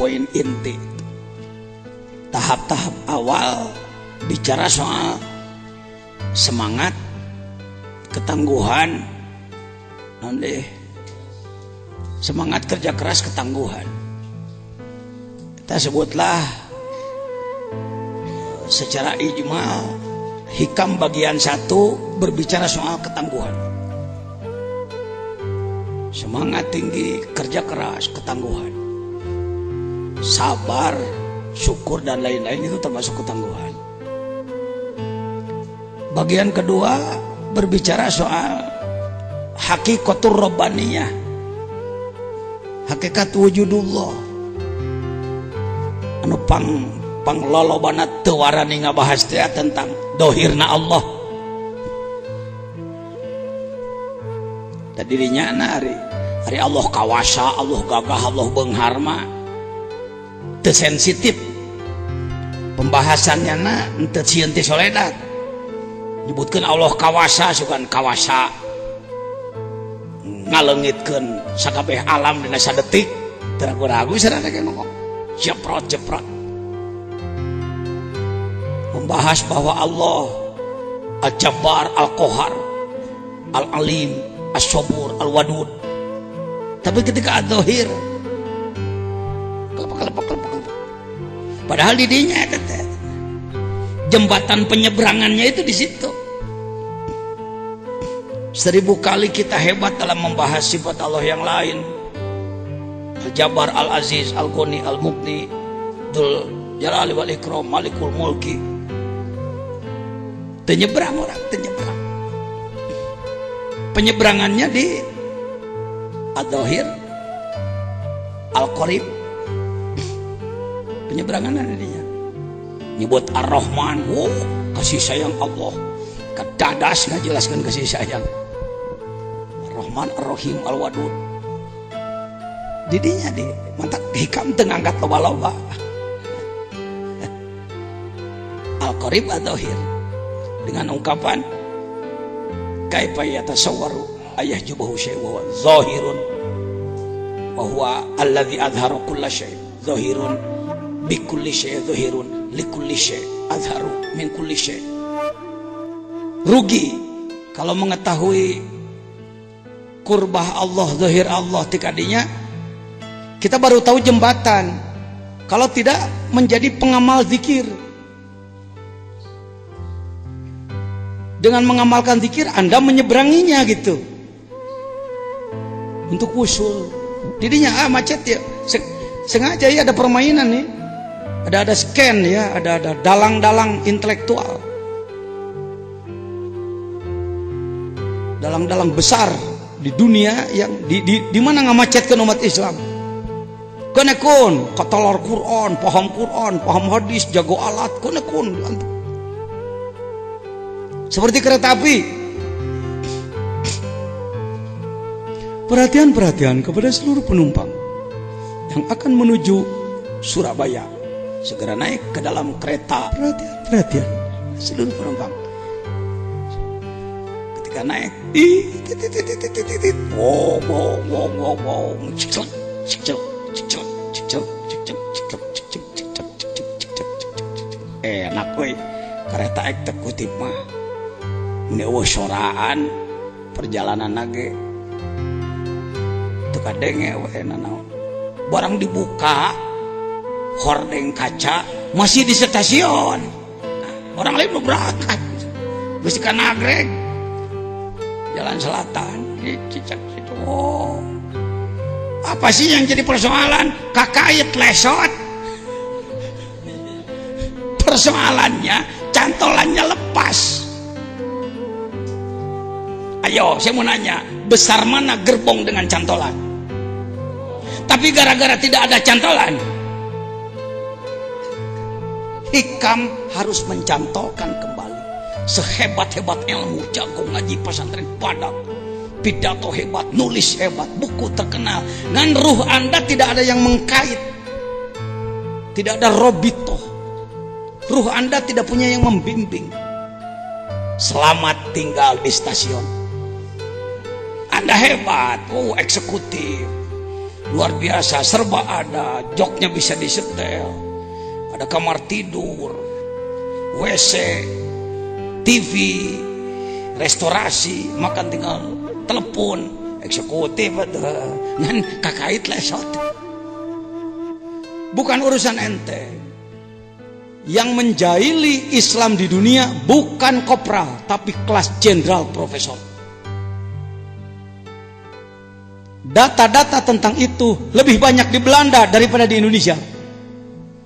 poin inti. Tahap-tahap awal bicara soal semangat, ketangguhan, semangat kerja keras, ketangguhan. Kita sebutlah secara ijmal hikam bagian 1 berbicara soal ketangguhan. Semangat tinggi, kerja keras, ketangguhan, sabar, syukur dan lain-lain itu termasuk ketangguhan. Bagian kedua berbicara soal hakikatur rabbaniyah, hakikat wujudullah. Anu panglolobana teu warani ngabahas teh tentang dohirna Allah. Tadirinya hari Allah kawasa, Allah gagah, Allah beunghar mah teu sensitif. Pembahasannya teu sieun ti soledat. Nyebutkeun Allah kawasa sugan kawasa ngaleungitkeun sakabeh alam dina sadetik teu ragu-ragu sarana ge ngomong jeprot. Membahas bahwa Allah Al-Jabbar, Al-Qahar, Al-Alim, As-Sabur, Al-Wadud. Tapi ketika ad-dhahir kelepek. Padahal di dinya jembatan penyeberangannya itu di situ. 1000 kali kita hebat dalam membahas sifat Allah yang lain. Al-Jabbar, Al-Aziz, Al-Ghani, Al-Mughni, Dzul Jalali wal Ikram, Malikul Mulki. Tenyeberang orang, tenyeberang. Penyeberangannya di Ad-Dhahir, Al-Qarib. Penyeberangan ada dia. Nyebut Ar-Rahman, kasih sayang Allah. Kadadas ngajelaskan kasih sayang. Ar-Rahman, Ar-Rahim, Al-Wadud. Didinya di mantak hikam tengah angkat loba-loba. Al-Qarib Ad-Dhahir dengan ungkapan kaifa yatasawwaru ayah jubahu syai' wa zahirun wa huwa alladzi adhara kulla syai' zahirun bi kulli syai' zahirun li kulli syai' adharu min kulli syai'. Rugi kalau mengetahui kurbah Allah, zahir Allah tikadinya kita baru tahu jembatan, kalau tidak menjadi pengamal zikir. Dengan mengamalkan zikir Anda menyeberanginya gitu untuk usul. Didinya macet ya, sengaja ya ada permainan nih, ada scan ya, ada dalang-dalang intelektual, dalang-dalang besar di dunia yang di mana ngamacetkan umat Islam. Konekun katalar Quran, paham hadis, jago alat, konekun seperti kereta api. Perhatian kepada seluruh penumpang yang akan menuju Surabaya, segera naik ke dalam kereta. Perhatian seluruh penumpang. Ketika naik, enak we kereta eksekutif mah. Ini soraan perjalanan nage teu kadenge we nanaon. Barang dibuka hordeng kaca masih di stasiun. Orang lain belum berangkat. Geus ka Nagreg. Jalan Selatan di Cicak situ. Apa sih yang jadi persoalan? Kakait lesot. Persoalannya cantolannya lepas. Ayo, saya mau nanya, besar mana gerbong dengan cantolan? Tapi gara-gara tidak ada cantolan, hikam harus mencantolkan kembali. Sehebat-hebat ilmu, jago ngaji pesantren padat, pidato hebat, nulis hebat, buku terkenal, dengan ruh Anda tidak ada yang mengkait, tidak ada robito. Ruh Anda tidak punya yang membimbing. Selamat tinggal di stasiun. Anda hebat, eksekutif, luar biasa, serba ada, joknya bisa disetel, ada kamar tidur, WC, TV, restorasi, makan tinggal telepon, eksekutif dengan kakait lesot. Bukan urusan ente. Yang menjahili Islam di dunia bukan kopral, tapi kelas jenderal profesor. Data-data tentang itu lebih banyak di Belanda daripada di Indonesia.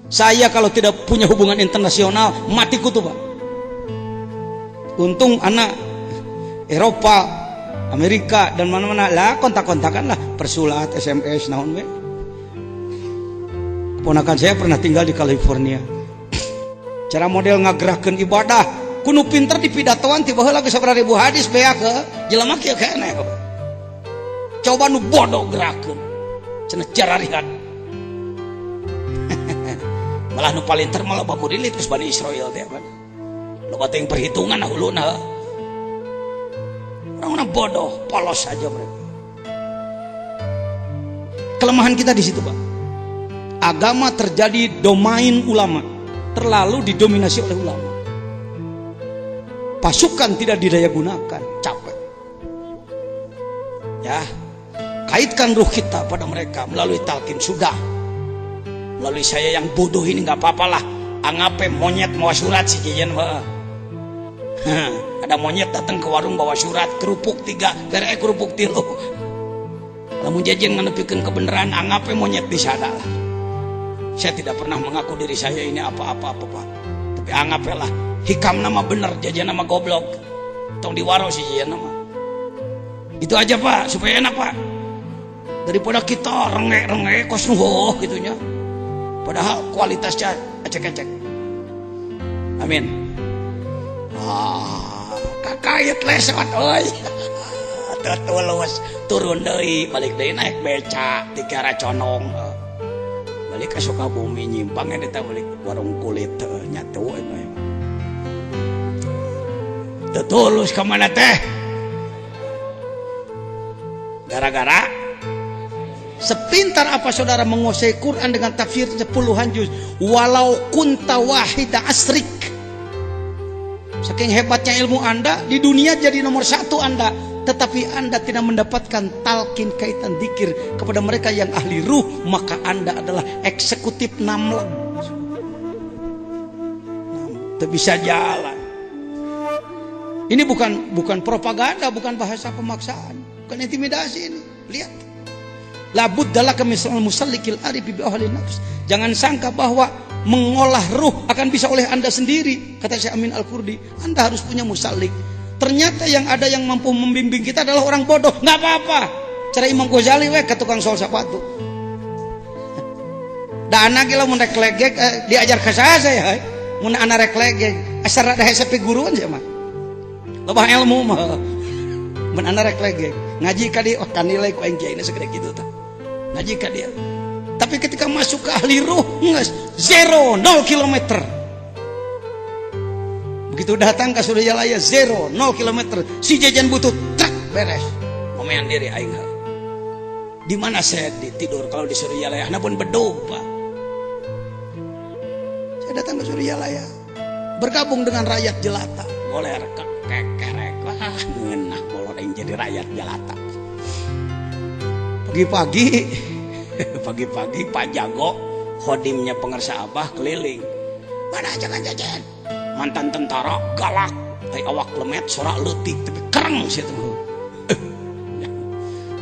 Saya kalau tidak punya hubungan internasional mati kutu, Pak. Untung anak Eropa, Amerika dan mana-mana lah kontak-kontakan lah, persulat, SMS, naon we. Keponakan saya pernah tinggal di California. Cara model ngagerakkeun ibadah, kudu pinter di pidatoan tiba heula geus sabaraha ribu hadis bea ke jelema kieu keneh. Coba nu bodoh gerakkeun. Cenah cararihan. Malah nu paling ter malah bamurid terus Bani Israel teh kan. Loba teh perhitungan huluna. Orang-orang bodoh, polos saja mereka. Kelemahan kita di situ, Pak. Agama terjadi domain ulama, terlalu didominasi oleh ulama. Pasukan tidak didaya gunakan, capek. Ya, kaitkan ruh kita pada mereka melalui talqin sudah. Melalui saya yang bodoh ini nggak apa-apalah. Angape monyet mau surat si jejen mah. Ada monyet datang ke warung bawa surat, kerupuk 3, gara kerupuk 3. Lamun jajan nganepikeun kebenaran, angape monyet disada lah. Saya tidak pernah mengaku diri saya ini apa-apa, Pak. Tapi anggaplah hikam nama bener, jajan nama goblok. Tong diwaro sih jajan nama. Itu aja, Pak, supaya enak, Pak. Daripada kita rengek-rengek kos nuhoh gitunya. Padahal kualitasnya ecek-ecek. Amin. Kakait lesot euy. Tulus turun deui, balik deui naik beca di Kiara Condong. Balik ke Sukabumi nyimpang eta balik warung kulit nyatu eta. Teu tulus ka mana teh? Gara-gara sepintar apa saudara menguasai Quran dengan tafsir puluhan juz, walau kunta wahida asrik. Saking hebatnya ilmu Anda, di dunia jadi nomor 1 Anda, tetapi Anda tidak mendapatkan talqin kaitan dzikir kepada mereka yang ahli ruh, maka Anda adalah eksekutif namlang. Tidak bisa jalan. Ini bukan propaganda, bukan bahasa pemaksaan, bukan intimidasi ini. Lihat. Labud dalaka misal musallikil arifi bi ahli nafs. Jangan sangka bahwa mengolah ruh akan bisa oleh Anda sendiri. Kata Syekh Amin Al-Kurdi, Anda harus punya musallik. Ternyata yang ada yang mampu membimbing kita adalah orang bodoh. Nggak apa-apa. Cara Imam Ghazali ke tukang sol sepatu. Da anak gila mun rek legek diajar ka saya. Mun anak rek legek asal ada hesepi guruan sih mah. Loba ilmu mah. Mun anak rek legek ngaji ka dia kan nilai ku aing kiai segede kitu tah. Ngaji ka dia. Tapi ketika masuk ke ahli ruh, nges, 0 kilometer. Begitu datang ke Suryalaya 0 kilometer, si jajan butut trak beres. Momean diri aing. Di mana saya tidur kalau di Suryalaya? Ana pun bedog, Pak. Saya datang ke Suryalaya, bergabung dengan rakyat jelata, goler kekerek wah ngeunah kolor aing jadi rakyat jelata. Pagi-pagi Pak Jago khodimnya pengersa Abah keliling. Mana jangan jajan. Mantan tentara galak, tai awak lemet, sorak leutik tapi kereng situ.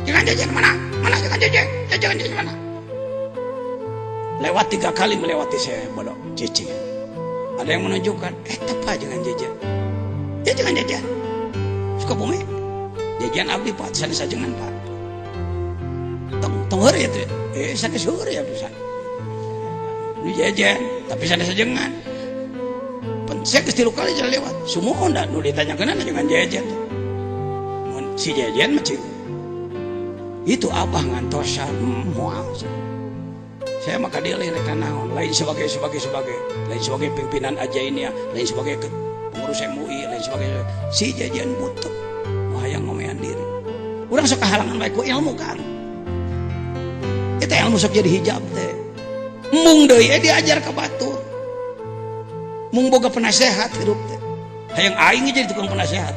Jangan jajan mana? Mana jangan jajan? Jangan jajan mana? Lewat 3 kali melewati saya bodoh cicing. Ada yang menunjukkan, tepa jangan jajan. Ya jangan jajan. Sukabumi. Jajan abdi Pak, sana sajengan Pak. Tong hari itu. Sana sore ya bisa. Lu jajan, tapi sana sajengan. Saya ke 3 kali jalan lewat. Semua enggak nu ditanyakeun jangan jajan. Mun si jajan macam itu Abah ngantosan moal. Saya maka dia lain rek naon, lain sebagai lain sebagai pimpinan Ajainiyah, lain sebagai pengurus MUI, lain sebagai si jajan butuh. Wah yang ngomean diri. Urang sok kahalangan bae ku ilmu Kang. Eta ilmu sok jadi hijab teh. Mung deui diajar ka batur. Mung boga penasehat hirup teh. Hayang aing jadi tukang penasehat.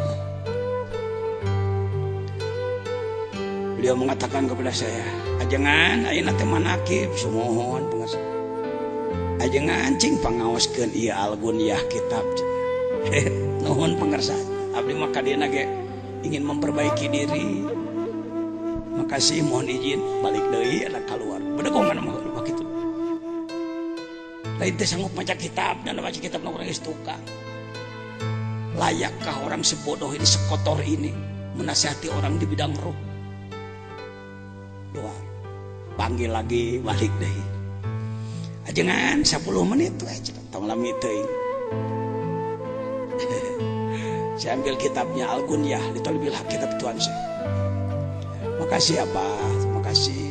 Beliau mengatakan kepada saya, ajengan ayeuna teh manakib sumohon pangarsa. Ajengan cing pangaoskeun ieu Al-Gunyah kitab. Nuhun pangarsa. Abdi mah kadina ge ingin memperbaiki diri. Makasih, mohon izin balik deui ada keluar. Bedegongan mah kitu. Lain teh sanggup maca kitab dan baca kitab urang geus tukang. Layakkah orang sebodoh ini, sekotor ini menasihati orang di bidang roh? Doa. Panggil lagi balik deui. Ajengan 10 menit we tong lami teuing. Saya ambil kitabnya Al-Gunyah, ditolbil kitab Tuhan saya. Makasih Abah, terima kasih.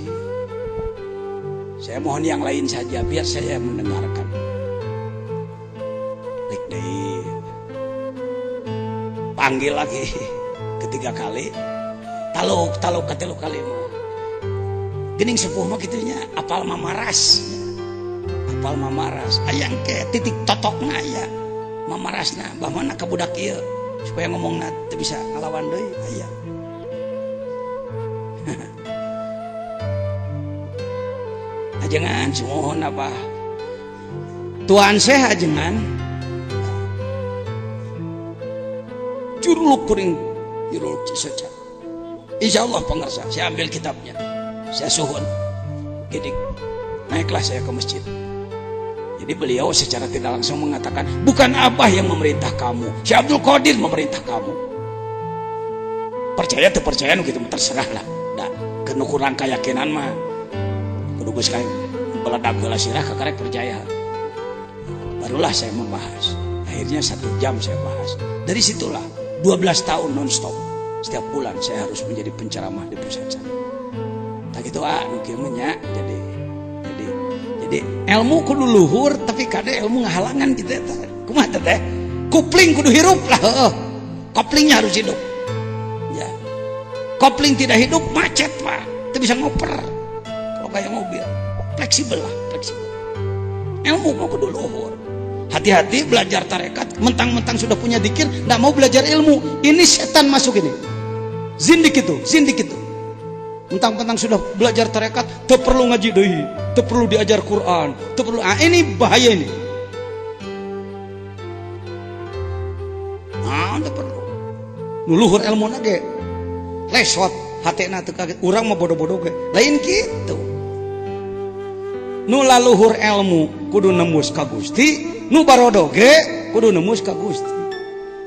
Saya mohon yang lain saja biar saya mendengarkan. Lik deui. Panggil lagi ketiga kali. Taluk katelu kali mah. Geuning sepuh mah kitunya apal mamaras. Apal mamaras. Hayang ke titik totokna aya. Mamarasna bahwana ka budak ieu supaya ngomongna teu bisa ngalawan deui aya. Ajengan sumohon apa? Tuan saya ajengan. Juruluk kuring juruluk saja. Insyaallah pangarsa saya ambil kitabnya. Saya suhun. Gidik. Naiklah saya ke masjid. Jadi beliau secara tidak langsung mengatakan, bukan Abah yang memerintah kamu, Syekh Abdul Qadir memerintah kamu. Percaya atau percaya gitu terserah lah. Nah, kena kurang keyakinan mah kudu geus kae baladag heula sirah kakarek percaya. Barulah saya membahas. Akhirnya 1 jam saya bahas. Dari situlah 12 tahun nonstop. Setiap bulan saya harus menjadi penceramah di pusat sana. Tak gitu nu kieu nya jadi ilmu kudu luhur tapi kada ilmu ngahalangan gitu eta. Kumaha teh? Kopling kudu hirup lah, heuh. Koplingnya harus hidup. Ya. Kopling tidak hidup macet, Pak. Teu bisa ngoper. Kalau kayak mobil, fleksibel lah, fleksibel. Ilmu mah kudu luhur. Hati-hati belajar tarekat, mentang-mentang sudah punya zikir, enggak mau belajar ilmu. Ini setan masuk ini. Zindik itu. Mentang-mentang sudah belajar tarekat, teu perlu ngaji deui, teu perlu diajar Quran, teu perlu. Ini bahaya ini. Teu perlu. Nu luhur ilmuna ge lesot hatena teu kaget. Urang mah bodoh-bodoh ge. Lain kitu. Nu laluhur ilmu kudu nembus ka Gusti, nu barodo ge kudu nembus ka Gusti.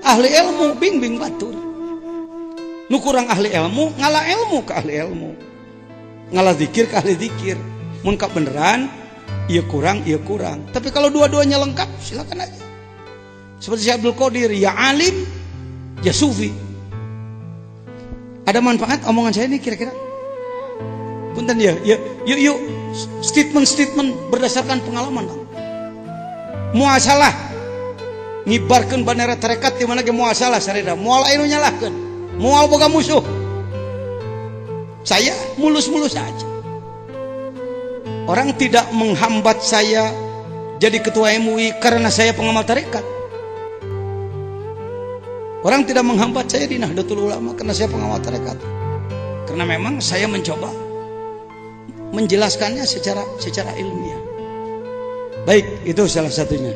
Ahli ilmu bimbing batur. Nu kurang ahli ilmu ngalah ilmu ke ahli ilmu, ngalah zikir ke ahli zikir. Mun ka beneran ieu kurang. Tapi kalau dua-duanya lengkap silakan aja. Seperti Syekh Abdul Qadir, ya alim ya sufi. Ada manfaat omongan saya ini kira-kira? Punten ya, yuk statement berdasarkan pengalaman. Muasalah ngibarkeun bandera tarekat di mana ge muasalah sareda. Moal anu nyalahkeun. Moal boga musuh. Saya mulus-mulus saja. Orang tidak menghambat saya jadi ketua MUI karena saya pengamal tarekat. Orang tidak menghambat saya di Nahdlatul Ulama karena saya pengamal tarekat. Karena memang saya mencoba menjelaskannya secara ilmiah. Baik, itu salah satunya.